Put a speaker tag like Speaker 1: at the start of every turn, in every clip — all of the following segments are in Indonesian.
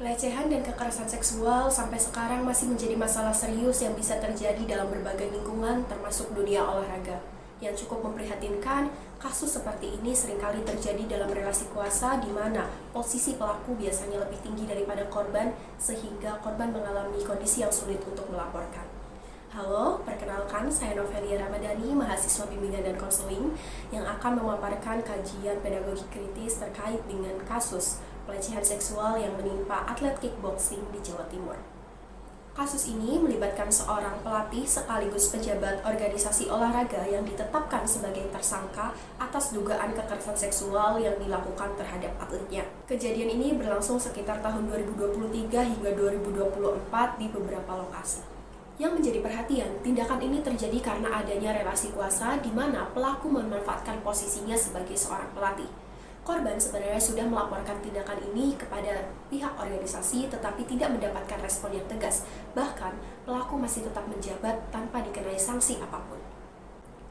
Speaker 1: Pelecehan dan kekerasan seksual sampai sekarang masih menjadi masalah serius yang bisa terjadi dalam berbagai lingkungan, termasuk dunia olahraga. Yang cukup memprihatinkan, kasus seperti ini seringkali terjadi dalam relasi kuasa di mana posisi pelaku biasanya lebih tinggi daripada korban, sehingga korban mengalami kondisi yang sulit untuk melaporkan. Halo, perkenalkan saya Novelia Ramadhani, mahasiswa bimbingan dan konseling yang akan memaparkan kajian pedagogi kritis terkait dengan kasus pelecehan seksual yang menimpa atlet kickboxing di Jawa Timur. Kasus ini melibatkan seorang pelatih sekaligus pejabat organisasi olahraga yang ditetapkan sebagai tersangka atas dugaan kekerasan seksual yang dilakukan terhadap atletnya. Kejadian ini berlangsung sekitar tahun 2023 hingga 2024 di beberapa lokasi. Yang menjadi perhatian, tindakan ini terjadi karena adanya relasi kuasa di mana pelaku memanfaatkan posisinya sebagai seorang pelatih. Korban sebenarnya sudah melaporkan tindakan ini kepada pihak organisasi tetapi tidak mendapatkan respon yang tegas. Bahkan, pelaku masih tetap menjabat tanpa dikenai sanksi apapun.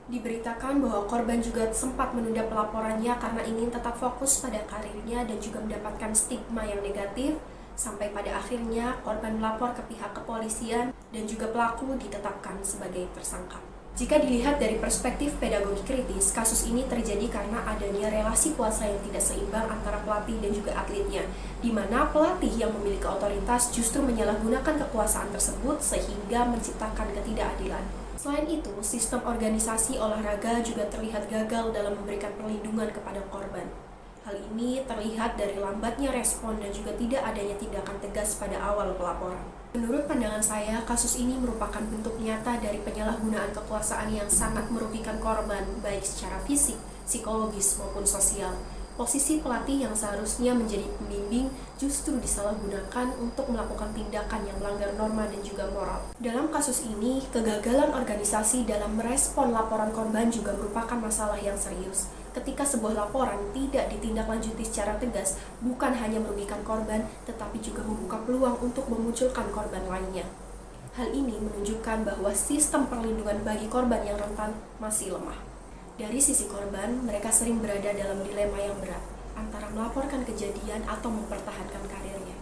Speaker 1: Diberitakan bahwa korban juga sempat menunda pelaporannya karena ingin tetap fokus pada karirnya dan juga mendapatkan stigma yang negatif, sampai pada akhirnya korban melapor ke pihak kepolisian dan juga pelaku ditetapkan sebagai tersangka. Jika dilihat dari perspektif pedagogi kritis, kasus ini terjadi karena adanya relasi kuasa yang tidak seimbang antara pelatih dan juga atletnya, di mana pelatih yang memiliki otoritas justru menyalahgunakan kekuasaan tersebut sehingga menciptakan ketidakadilan. Selain itu, sistem organisasi olahraga juga terlihat gagal dalam memberikan perlindungan kepada korban. Hal ini terlihat dari lambatnya respon dan juga tidak adanya tindakan tegas pada awal pelaporan. Menurut pandangan saya, kasus ini merupakan bentuk nyata dari penyalahgunaan kekuasaan yang sangat merugikan korban, baik secara fisik, psikologis, maupun sosial. Posisi pelatih yang seharusnya menjadi pembimbing justru disalahgunakan untuk melakukan tindakan yang melanggar norma dan juga moral. Dalam kasus ini, kegagalan organisasi dalam merespon laporan korban juga merupakan masalah yang serius. Ketika sebuah laporan tidak ditindaklanjuti secara tegas, bukan hanya merugikan korban, tetapi juga membuka peluang untuk memunculkan korban lainnya. Hal ini menunjukkan bahwa sistem perlindungan bagi korban yang rentan masih lemah. Dari sisi korban, mereka sering berada dalam dilema yang berat, antara melaporkan kejadian atau mempertahankan karirnya.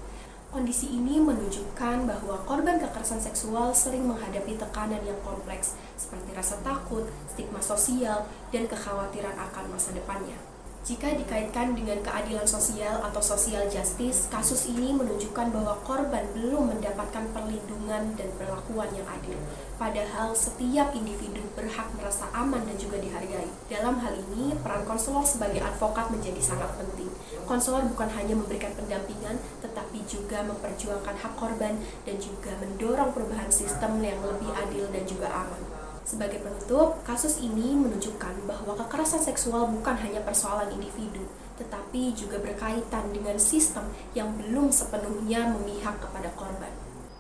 Speaker 1: Kondisi ini menunjukkan bahwa korban kekerasan seksual sering menghadapi tekanan yang kompleks, seperti rasa takut, stigma sosial, dan kekhawatiran akan masa depannya. Jika dikaitkan dengan keadilan sosial atau social justice, kasus ini menunjukkan bahwa korban belum mendapatkan perlindungan dan perlakuan yang adil. Padahal setiap individu berhak merasa aman dan juga dihargai. Dalam hal ini, peran konselor sebagai advokat menjadi sangat penting. Konselor bukan hanya memberikan pendampingan, tetapi juga memperjuangkan hak korban dan juga mendorong perubahan sistem yang lebih adil dan juga aman. Sebagai penutup, kasus ini menunjukkan bahwa kekerasan seksual bukan hanya persoalan individu, tetapi juga berkaitan dengan sistem yang belum sepenuhnya memihak kepada korban.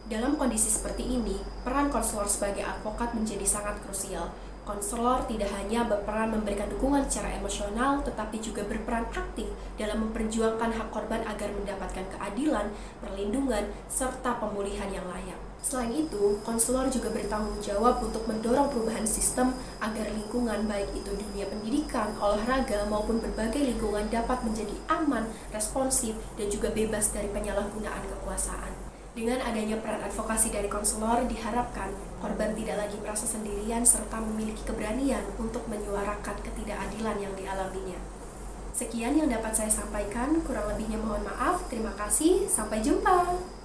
Speaker 1: Dalam kondisi seperti ini, peran konselor sebagai advokat menjadi sangat krusial. Konselor tidak hanya berperan memberikan dukungan secara emosional, tetapi juga berperan aktif dalam memperjuangkan hak korban agar mendapatkan keadilan, perlindungan, serta pemulihan yang layak. Selain itu, konselor juga bertanggung jawab untuk mendorong perubahan sistem agar lingkungan baik itu dunia pendidikan, olahraga, maupun berbagai lingkungan dapat menjadi aman, responsif, dan juga bebas dari penyalahgunaan kekuasaan. Dengan adanya peran advokasi dari konselor, diharapkan korban tidak lagi merasa sendirian serta memiliki keberanian untuk menyuarakan ketidakadilan yang dialaminya. Sekian yang dapat saya sampaikan, kurang lebihnya mohon maaf. Terima kasih, sampai jumpa.